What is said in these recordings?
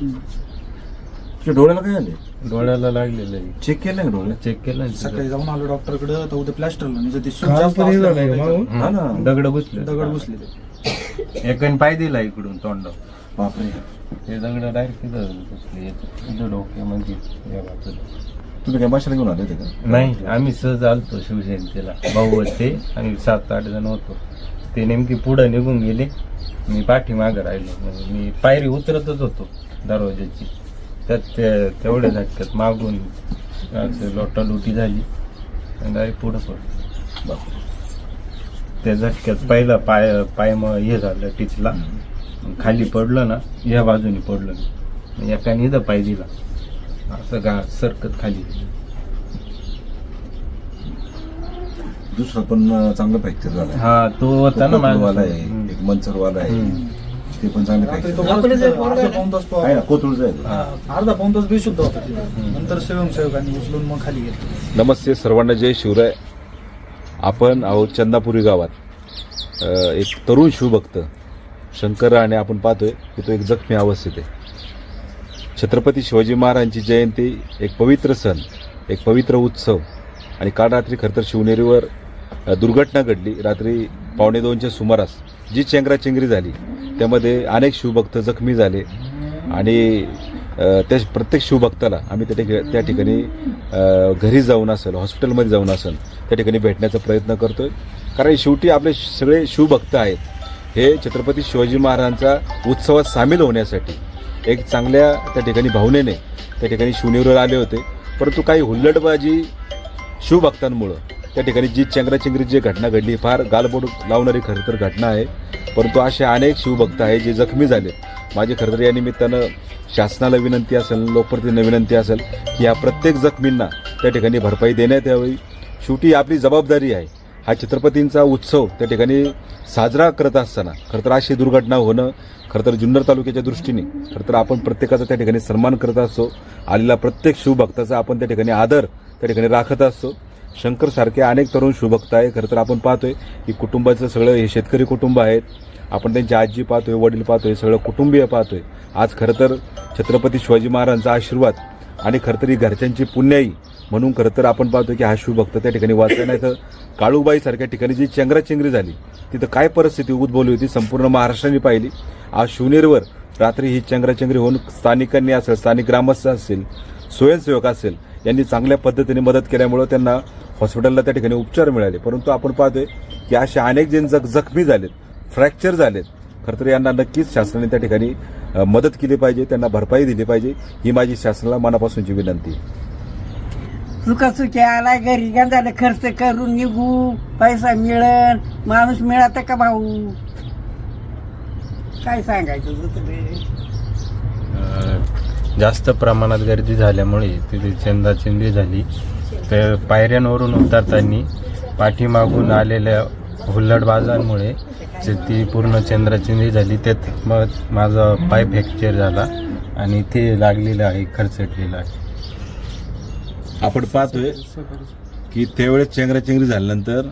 तुझ्या डोळ्याला काय झाले? डोळ्याला लागलेलं आहे. चेक केलं का डोळे? चेक केलं ना तिथं. सकाळी जाऊन आलो डॉक्टरकडे तर उद्या प्लॅस्टरला नाही ते सूज काल जास्त पण हे झालंय का असल्यामुळे मागून? हा ना. दगड घुसले. दगड घुसले ते. एकाने पाय दिला इकडून तोंड. बापरे. ते दगड डायरेक्ट तिथं घुसले. इथं डोक्यामध्ये या बाजूला. तुम्ही काय भाषण घेऊन आले होते का? नाही, आम्ही सहज आलतो शिवजयंतीला. भाऊ होते आणि 7-8 जण होतो. ते नेमकी पुढे निघून गेले, मी पाठीमागं राहिलो. म्हणजे मी पायरी उतरतच होतो दरवाजाची. त्यात तेवढ्या झटक्यात मागून लोटालुटी झाली आणि डायरेक्ट पुढं पडलो. त्या झटक्यात पहिला पाय मग हे झालं टिचला. खाली पडलं ना, या बाजूने पडलं मी. एकाने इथं पाय दिला, असं सरकत खाली. दुसरा पण चांगलं फ्रॅक्चर झालं. हा, तो होता ना कोथरूडवाला आहे, माझा. एक मंचरवाला आहे, ते पण चांगले रात्री फ्रॅक्चर तो अर्धा पाऊण तास आहे ना. कोथरूडचं आहे तो. अर्धा पाऊण तास बेशुद्ध होता तिथे. नंतर स्वयंसेवकांनी उचलून मग खाली गेलो. नमस्ते सर्वांना, जय शिवराय. आपण आहोत चंदापुरी गावात. एक तरुण शिवभक्त शंकर राणे आपण पाहतोय की तो एक जखमी अवस्थेत आहे. छत्रपती शिवाजी महाराजांची जयंती, एक पवित्र सण, एक पवित्र उत्सव. आणि काल रात्री खरं तर शिवनेरीवर दुर्घटना घडली. रात्री 1:15च्या सुमारास जी चेंगराचेंगरी झाली त्यामध्ये अनेक शिवभक्त जखमी झाले. आणि त्या प्रत्येक शिवभक्ताला आम्ही त्या ठिकाणी घरी जाऊन असेल, हॉस्पिटलमध्ये जाऊन असेल, त्या ठिकाणी भेटण्याचा प्रयत्न करतोय. कारण शेवटी आपले सगळे शिवभक्त आहेत हे छत्रपती शिवाजी महाराजांचा उत्सवात सामील होण्यासाठी एक चांगल्या त्या ठिकाणी भावनेने त्या ठिकाणी शिवनेरीवर आले होते. परंतु काही हुल्लडबाजी शिवभक्तांमुळं त्या ठिकाणी जी चेंगराचेंगरी जी घटना घडली, फार गालबोट लावणारी खरं तर घटना आहे. परंतु असे अनेक शिवभक्त आहेत जे जखमी झाले. माझी खरं तर या निमित्तानं शासनाला विनंती असेल, लोकप्रतिनिधींना विनंती असेल की या प्रत्येक जखमींना त्या ठिकाणी भरपाई देण्यात यावी. शेवटी आपली जबाबदारी आहे. हा छत्रपतींचा उत्सव त्या ठिकाणी साजरा करत असताना खरं तर अशी दुर्घटना होणं खरं तर जुन्नर तालुक्याच्या दृष्टीने खरं तर आपण प्रत्येकाचा त्या ठिकाणी सन्मान करत असतो. आलेला प्रत्येक शिवभक्ताचा आपण त्या ठिकाणी आदर त्या ठिकाणी राखत असतो. शंकर सारखे अनेक तरुण शिवभक्त आहे. खरं तर आपण पाहतोय की कुटुंबाचं सगळं हे शेतकरी कुटुंब आहेत. आपण त्यांची आजी पाहतोय, वडील पाहतोय, सगळं कुटुंबीय पाहतोय. आज खरं तर छत्रपती शिवाजी महाराजांचा आशीर्वाद आणि खरं तर ही घरच्यांची पुण्याई म्हणून खरं तर आपण पाहतोय की हा शिवभक्त त्या ठिकाणी वाचला. नाही तर काळूबाई सारख्या ठिकाणी जी चेंगराचेंगरी झाली तिथं काय परिस्थिती उद्भवली होती संपूर्ण महाराष्ट्राने पाहिली. आज शिवनेरीवर रात्री ही चेंगराचेंगरी होऊन स्थानिकांनी असेल, स्थानिक ग्रामस्थ असेल, स्वयंसेवक असेल, यांनी चांगल्या पद्धतीने मदत केल्यामुळं त्यांना हॉस्पिटलला त्या ठिकाणी उपचार मिळाले. परंतु आपण पाहतोय की असे अनेक जण जखमी झालेत, फ्रॅक्चर झालेत. खरं तर यांना नक्कीच शासनाने त्या ठिकाणी मदत केली पाहिजे, त्यांना भरपाई दिली पाहिजे. ही माझी शासनाला मनापासूनची विनंती. सुखासुखी आला घरी झालं, खर्च करून निघू, पैसा मिळेल, माणूस मिळाला का भाऊ? काय सांगायचं जास्त प्रमाणात गर्दी झाल्यामुळे तिथे चेंदाचेंदी झाली. तर पायऱ्यांवरून उतरताना पाठीमागून आलेल्या हुल्लडबाजांमुळे ती पूर्ण चेंद्राचेंदी झाली. त्यात मग माझा पाय फ्रॅक्चर झाला आणि ते लागलेलं आहे, खरचटलेलं आहे. आपण पाहतोय की त्यावेळेस चेंगराचेंगरी झाल्यानंतर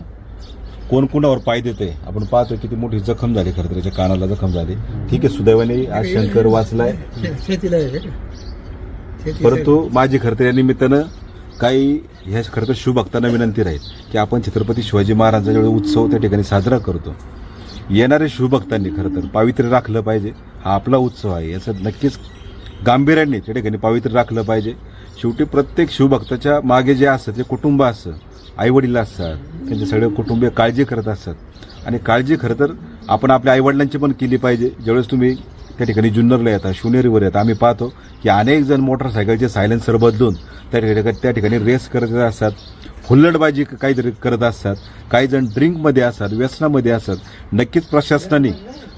कोण कुणावर पाय देते. आपण पाहतोय किती मोठी जखम झाली, खरं तर त्याच्या कानाला जखम झाली. ठीक आहे, सुदैवाने आज शंकर वाचलाय. परंतु माझी खरं तर या निमित्तानं काही ह्या खरं तर शिवभक्तांना विनंती राहील की आपण छत्रपती शिवाजी महाराजांचा जेवढा उत्सव त्या ठिकाणी साजरा करतो, येणाऱ्या शिवभक्तांनी खरं तर पावित्र्य राखलं पाहिजे. हा आपला उत्सव आहे, याचं नक्कीच गांभीर्याने त्या ठिकाणी पावित्र्य राखलं पाहिजे. शेवटी प्रत्येक शिवभक्ताच्या मागे जे असतं ते कुटुंब असतं, आईवडील असतात, त्यांचे सगळे कुटुंबीय काळजी करत असतात. आणि काळजी खरं तर आपण आपल्या आईवडिलांची पण केली पाहिजे. ज्यावेळेस तुम्ही त्या ठिकाणी जुन्नरला येतात, शिवनेरीवर येतात, आम्ही पाहतो की अनेक जण मोटरसायकलचे सायलेन्सर बदलून त्या ठिकाणी रेस करत असतात, हुल्लडबाजी काहीतरी करत असतात, काही जण ड्रिंकमध्ये असतात, व्यसनामध्ये असतात. नक्कीच प्रशासनाने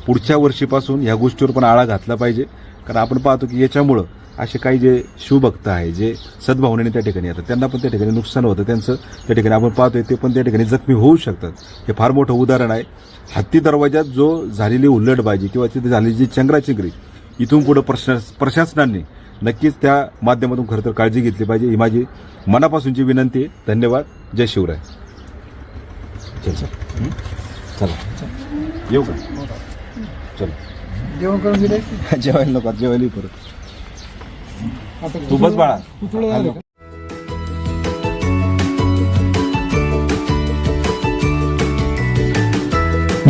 पुढच्या वर्षीपासून ह्या गोष्टीवर पण आळा घातला पाहिजे. कारण आपण पाहतो की याच्यामुळं असे काही जे शिवभक्त आहे जे सद्भावनेने त्या ठिकाणी येतात त्यांना पण त्या ठिकाणी नुकसान होतं त्यांचं. त्या ठिकाणी आपण पाहतोय ते पण त्या ठिकाणी जखमी होऊ शकतात. हे फार मोठं उदाहरण आहे. हत्ती दरवाजात जो झालेली हुल्लडबाजी किंवा तिथे झालेली जी चेंगराचेंगरी, इथून पुढे प्रशासनाने नक्कीच त्या माध्यमातून खरं तर काळजी घेतली पाहिजे. ही माझी मनापासूनची विनंती आहे. धन्यवाद. जय शिवराय. चला येऊ का? चल जेवण करून गेले जेवायला नको, जेवायला परत तू बस बाळा.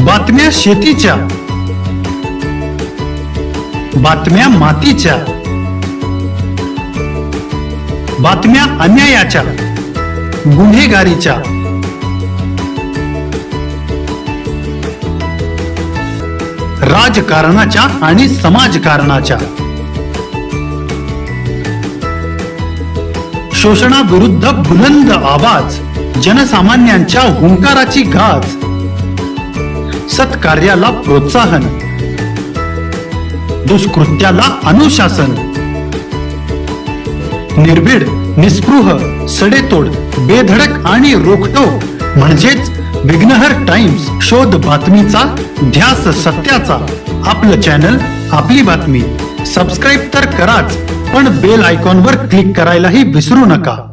बातम्या शेतीच्या, बातम्या मातीच्या, बातम्या अन्यायाच्या, गुन्हेगारीच्या, राजकारणाच्या आणि समाजकारणाच्या, शोषणाविरुद्ध बुलंद आवाज, जनसामान्यांच्या हुंकाराची गाज, सत्कार्याला प्रोत्साहन, दुष्कृत्याला अनुशासन, निर्भीड, निस्पृह, सडेतोड, बेधडक आणि रोखठोक म्हणजेच विघ्नहर टाइम्स. शोध बातमीचा, ध्यास सत्याचा. आपलं चॅनल, आपली बातमी. सबस्क्राईब तर कराच, पण बेल आयकॉनवर क्लिक करायलाही विसरू नका.